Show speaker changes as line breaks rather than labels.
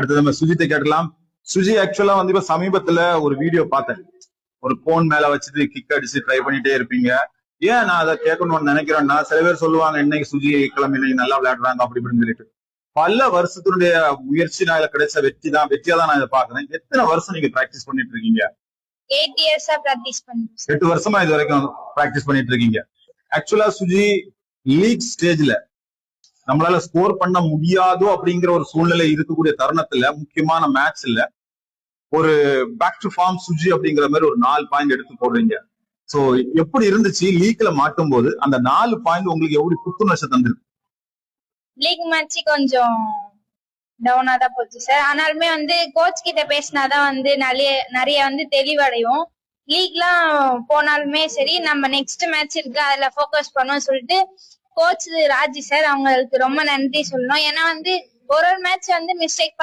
அடுத்தது நம்ம சுஜித்தை கேட்டலாம். சுஜி ஆக்சுவலா வந்து இப்ப சமீபத்துல ஒரு வீடியோ பார்த்தேன். ஒரு கோன் மேல வச்சுட்டு கிக் அடிச்சு ட்ரை பண்ணிட்டே இருப்பீங்க. ஏன் நான் அதை கேட்கணும்னு நினைக்கிறேன்னா, சில பேர் சொல்லுவாங்க இன்னைக்கு சுஜி கிளம்பி இன்னைக்கு நல்லா விளையாடுறாங்க அப்படி இப்படின்னு சொல்லிட்டு. பல வருஷத்தினுடைய முயற்சினால கிடைச்ச வெற்றியா தான் நான் இதை பாக்குறேன். எத்தனை வருஷம் நீங்க பிராக்டிஸ் பண்ணிட்டு இருக்கீங்க?
8 இயர்ஸா பிராக்டிஸ் பண்றேன்.
8 வருஷமா இது வரைக்கும் பிராக்டிஸ் பண்ணிட்டு இருக்கீங்க. ஆக்சுவலா சுஜி லீக் ஸ்டேஜ்ல நம்மளால ஸ்கோர் பண்ண முடியாதோ அப்படிங்கிற ஒரு சூழ்நிலை இருக்கக்கூடிய தருணத்துல, முக்கியமான மேட்ச்ல ஒரு பேக் டு ஃபார்ம் சுஜி அப்படிங்கிற மாதிரி ஒரு 4 பாயிண்ட் எடுத்து போடுறீங்க. சோ எப்படி இருந்துச்சு லீக்ல மாட்டும் போது அந்த 4 பாயிண்ட் உங்களுக்கு எப்படி புத்துணர்ச்சி தந்திருக்கு?
லீக் மேட்ச் கொஞ்சம் டவுனா தான் போச்சு சார். ஆனாலுமே வந்து கோச் கிட்ட பேசினாதான் வந்து நிறைய வந்து தெளிவடையும். லீக்லாம் போனாலுமே சரி, நம்ம நெக்ஸ்ட் மேட்ச் இருக்கு அதுல போக்கஸ் பண்ணோம் சொல்லிட்டு கோச் ராஜி சார் அவங்களுக்கு ரொம்ப நன்றி சொல்லணும். ஏன்னா வந்து ஒரு மேட்ச் வந்து மிஸ்டேக்